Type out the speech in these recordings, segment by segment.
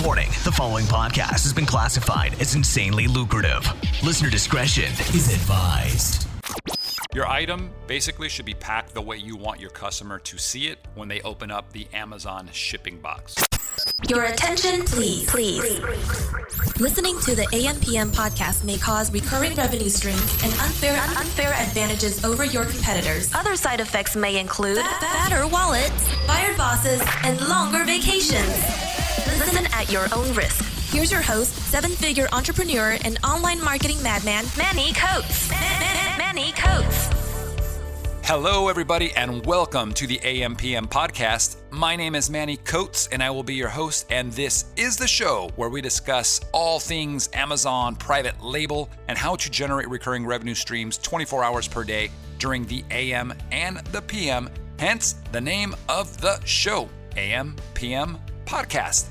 Warning, the following podcast has been classified as insanely lucrative. Listener discretion is advised. Your item basically should be packed the way you want your customer to see it when they open up the Amazon shipping box. Your attention, please. Listening to the AM/PM podcast may cause recurring revenue streams and unfair advantages over your competitors. Other side effects may include fatter wallets, fired bosses, and longer vacations. Listen at your own risk. Here's your host, seven-figure entrepreneur and online marketing madman, Manny Coates. Manny Coates. Hello, everybody, and welcome to the AM/PM podcast. My name is Manny Coates, and I will be your host, and this is the show where we discuss all things Amazon private label and how to generate recurring revenue streams 24 hours per day during the AM and the PM, hence the name of the show, AM/PM podcast.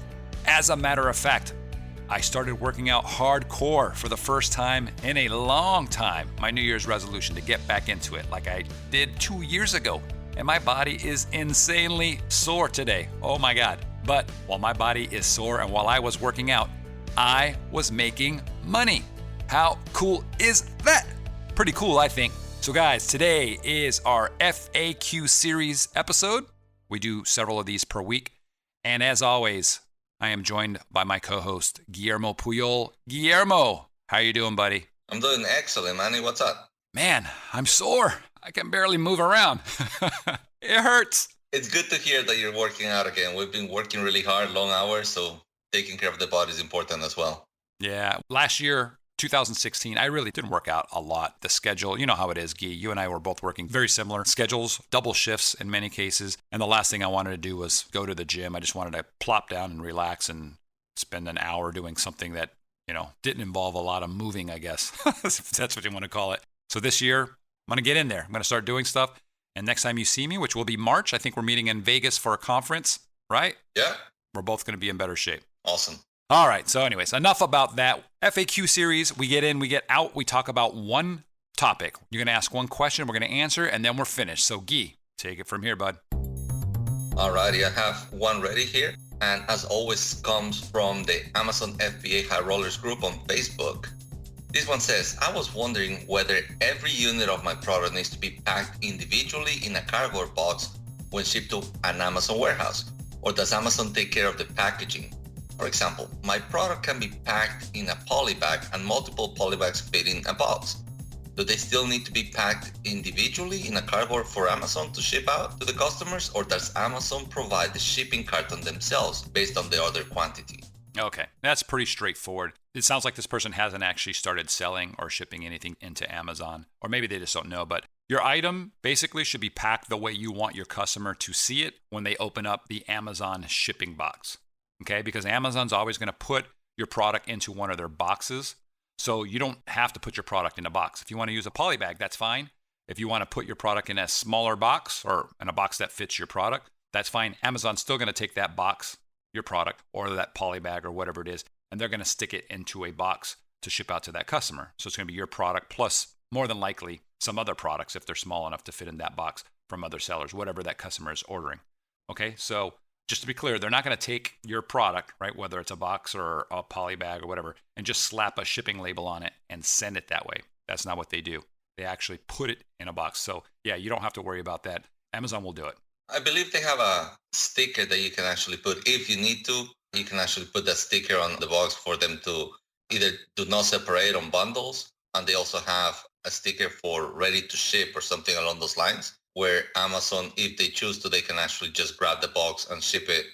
As a matter of fact, I started working out hardcore for the first time in a long time. My New Year's resolution to get back into it like I did 2 years ago. And my body is insanely sore today. Oh my God. But while my body is sore and while I was working out, I was making money. How cool is that? Pretty cool, I think. So guys, today is our FAQ series episode. We do several of these per week. And as always, I am joined by my co-host, Guillermo Puyol. Guillermo, how you doing, buddy? I'm doing excellent, Manny. What's up? Man, I'm sore. I can barely move around. It hurts. It's good to hear that you're working out again. We've been working really hard, long hours, so taking care of the body is important as well. Yeah, last year, 2016, I really didn't work out a lot. The schedule, you know how it is, Guy. You and I were both working very similar schedules, double shifts in many cases. And the last thing I wanted to do was go to the gym. I just wanted to plop down and relax and spend an hour doing something that, didn't involve a lot of moving, I guess, if that's what you want to call it. So this year, I'm going to get in there. I'm going to start doing stuff. And next time you see me, which will be March, I think we're meeting in Vegas for a conference, right? Yeah. We're both going to be in better shape. Awesome. All right. So anyways, enough about that. FAQ series, we get in, we get out, we talk about one topic. You're going to ask one question, we're going to answer, and then we're finished. So Guy, take it from here, bud. All righty. I have one ready here. And as always, comes from the Amazon FBA High Rollers group on Facebook. This one says, I was wondering whether every unit of my product needs to be packed individually in a cardboard box when shipped to an Amazon warehouse, or does Amazon take care of the packaging? For example, my product can be packed in a poly bag and multiple poly bags fit in a box. Do they still need to be packed individually in a cardboard for Amazon to ship out to the customers, or does Amazon provide the shipping carton themselves based on the order quantity? Okay, that's pretty straightforward. It sounds like this person hasn't actually started selling or shipping anything into Amazon, or maybe they just don't know, but your item basically should be packed the way you want your customer to see it when they open up the Amazon shipping box. Okay, because Amazon's always going to put your product into one of their boxes. So you don't have to put your product in a box. If you want to use a poly bag, that's fine. If you want to put your product in a smaller box or in a box that fits your product, that's fine. Amazon's still going to take that box, your product, or that poly bag or whatever it is, and they're going to stick it into a box to ship out to that customer. So it's going to be your product plus more than likely some other products if they're small enough to fit in that box from other sellers, whatever that customer is ordering. Okay, so just to be clear, they're not going to take your product, right, whether it's a box or a poly bag or whatever, and just slap a shipping label on it and send it that way. That's not what they do. They actually put it in a box. So yeah, you don't have to worry about that. Amazon will do it. I believe they have a sticker that you can actually put. If you need to, you can actually put that sticker on the box for them to either do not separate on bundles. And they also have a sticker for ready to ship or something along those lines, where Amazon, if they choose to, they can actually just grab the box and ship it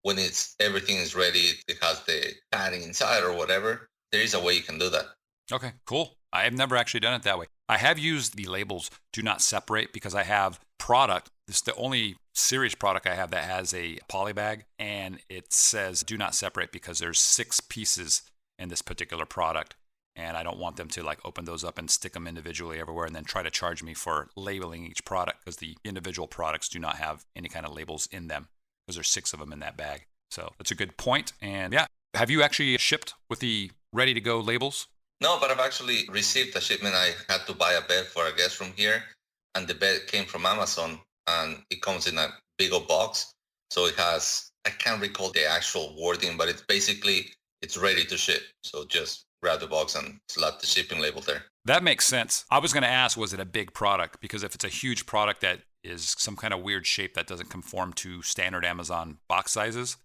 when everything is ready. It has the padding inside or whatever. There is a way you can do that. Okay, cool. I have never actually done it that way. I have used the labels do not separate because I have product. This is the only serious product I have that has a poly bag, and it says do not separate because there's 6 pieces in this particular product. And I don't want them to open those up and stick them individually everywhere and then try to charge me for labeling each product, because the individual products do not have any kind of labels in them because there's 6 of them in that bag. So that's a good point. And yeah, have you actually shipped with the ready to go labels? No, but I've actually received a shipment. I had to buy a bed for a guest from here, and the bed came from Amazon, and it comes in a big old box. So it has I can't recall the actual wording, but it's ready to ship. So just grab the box and slap the shipping label there. That makes sense. I was going to ask, was it a big product? Because if it's a huge product that is some kind of weird shape that doesn't conform to standard Amazon box sizes,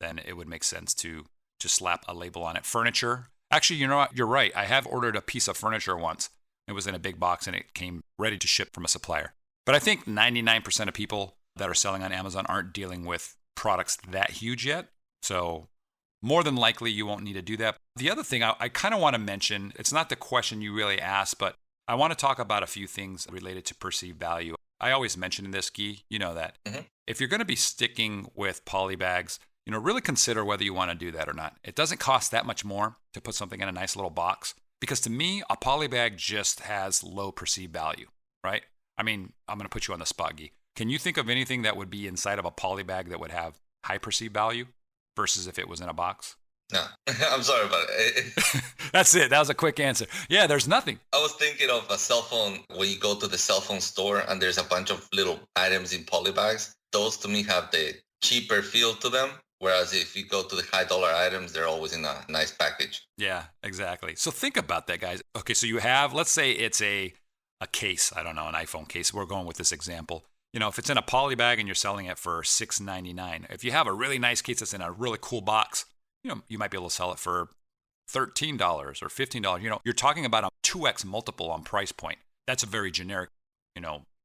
then it would make sense to just slap a label on it. Furniture. Actually, you know what? You're right. I have ordered a piece of furniture once. It was in a big box and it came ready to ship from a supplier. But I think 99% of people that are selling on Amazon aren't dealing with products that huge yet. So more than likely, you won't need to do that. The other thing I kind of want to mention, it's not the question you really asked, but I want to talk about a few things related to perceived value. I always mention this, Guy, you know that. Mm-hmm. If you're going to be sticking with poly bags, really consider whether you want to do that or not. It doesn't cost that much more to put something in a nice little box because to me, a poly bag just has low perceived value, right? I mean, I'm going to put you on the spot, Guy. Can you think of anything that would be inside of a poly bag that would have high perceived value versus if it was in a box? No, I'm sorry about it. That's it. That was a quick answer. Yeah, there's nothing. I was thinking of a cell phone when you go to the cell phone store and there's a bunch of little items in poly bags. Those to me have the cheaper feel to them. Whereas if you go to the high dollar items, they're always in a nice package. Yeah, exactly. So think about that, guys. Okay, so you have, let's say it's a case. I don't know, an iPhone case. We're going with this example. If it's in a poly bag and you're selling it for $6.99, if you have a really nice case that's in a really cool box, you might be able to sell it for $13 or $15. You're talking about a 2x multiple on price point. That's a very generic,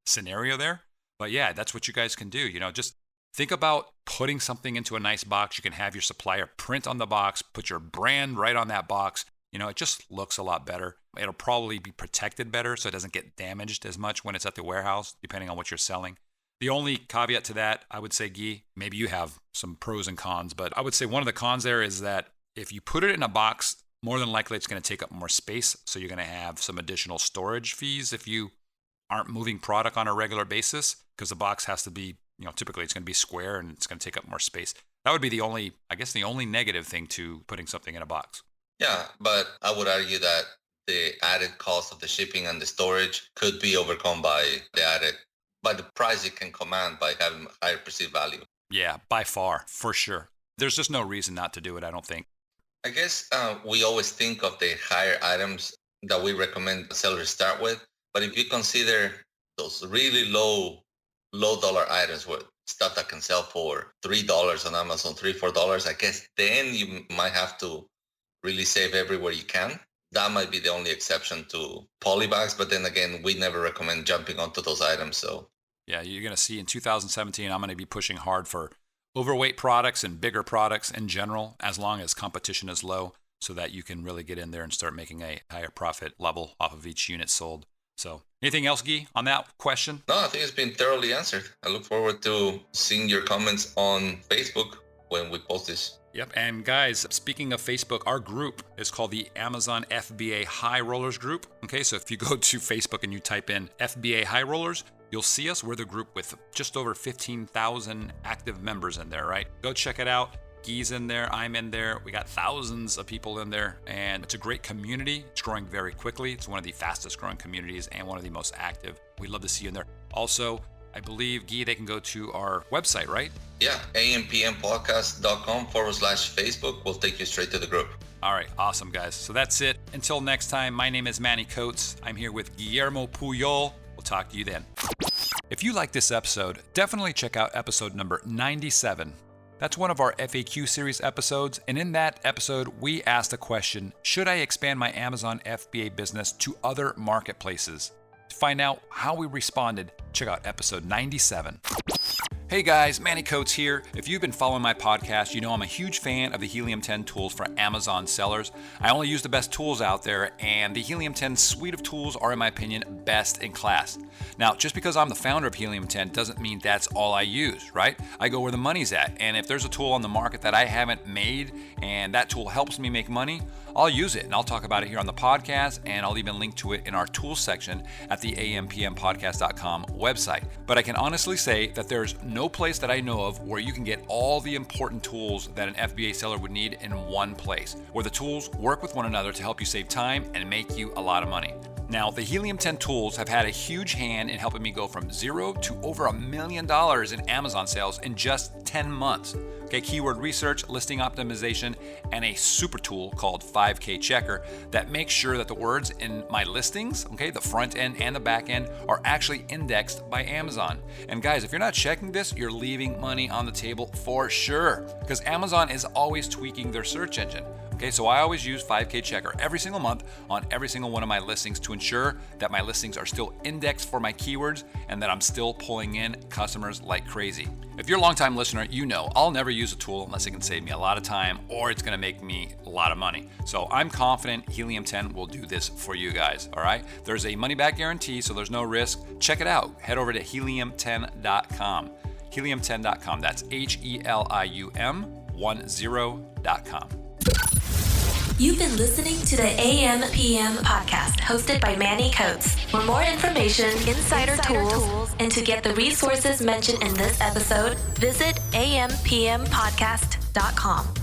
scenario there. But yeah, that's what you guys can do. Just think about putting something into a nice box. You can have your supplier print on the box, put your brand right on that box. It just looks a lot better. It'll probably be protected better so it doesn't get damaged as much when it's at the warehouse, depending on what you're selling. The only caveat to that, I would say, Guy, maybe you have some pros and cons, but I would say one of the cons there is that if you put it in a box, more than likely it's going to take up more space. So you're going to have some additional storage fees if you aren't moving product on a regular basis because the box has to be, typically it's going to be square and it's going to take up more space. That would be the only negative thing to putting something in a box. Yeah, but I would argue that the added cost of the shipping and the storage could be overcome by the price it can command by having higher perceived value. Yeah, by far, for sure. There's just no reason not to do it, I don't think. I guess we always think of the higher items that we recommend sellers start with. But if you consider those really low dollar items with stuff that can sell for $3 on Amazon, $3-4, I guess then you might have to really save everywhere you can. That might be the only exception to poly bags, but then again, we never recommend jumping onto those items. So yeah, you're going to see in 2017, I'm going to be pushing hard for overweight products and bigger products in general, as long as competition is low, so that you can really get in there and start making a higher profit level off of each unit sold. So anything else, Guy, on that question? No, I think it's been thoroughly answered. I look forward to seeing your comments on Facebook when we post this. Yep. And guys, speaking of Facebook, our group is called the Amazon FBA High Rollers Group. Okay, so if you go to Facebook and you type in FBA High Rollers, you'll see us. We're the group with just over 15,000 active members in there, right? Go check it out. Guy's in there. I'm in there. We got thousands of people in there, and it's a great community. It's growing very quickly. It's one of the fastest growing communities and one of the most active. We'd love to see you in there. Also, I believe, Guy, they can go to our website, right? Yeah, ampmpodcast.com/Facebook will take you straight to the group. All right, awesome, guys. So that's it. Until next time, my name is Manny Coates. I'm here with Guillermo Puyol. We'll talk to you then. If you like this episode, definitely check out episode number 97. That's one of our FAQ series episodes, and in that episode, we asked the question, should I expand my Amazon FBA business to other marketplaces? To find out how we responded, check out episode 97. Hey guys, Manny Coates here. If you've been following my podcast, you know I'm a huge fan of the Helium 10 tools for Amazon sellers. I only use the best tools out there, and the Helium 10 suite of tools are, in my opinion, best in class. Now, just because I'm the founder of Helium 10 doesn't mean that's all I use, right? I go where the money's at, and if there's a tool on the market that I haven't made and that tool helps me make money, I'll use it, and I'll talk about it here on the podcast, and I'll even link to it in our tools section at the ampmpodcast.com website. But I can honestly say that there's no place that I know of where you can get all the important tools that an FBA seller would need in one place, where the tools work with one another to help you save time and make you a lot of money. Now, the Helium-10 tools have had a huge hand in helping me go from zero to over $1 million in Amazon sales in just 10 months. Okay, keyword research, listing optimization, and a super tool called 5K Checker that makes sure that the words in my listings, okay, the front end and the back end, are actually indexed by Amazon. And guys, if you're not checking this, you're leaving money on the table for sure, because Amazon is always tweaking their search engine. Okay, so I always use 5K Checker every single month on every single one of my listings to ensure that my listings are still indexed for my keywords and that I'm still pulling in customers like crazy. If you're a longtime listener, you know I'll never use a tool unless it can save me a lot of time or it's gonna make me a lot of money. So I'm confident Helium-10 will do this for you guys, all right? There's a money-back guarantee, so there's no risk. Check it out. Head over to helium10.com. Helium10.com. That's helium10.com. You've been listening to the AM/PM podcast hosted by Manny Coates. For more information, insider tools, and to get the resources mentioned in this episode, visit ampmpodcast.com.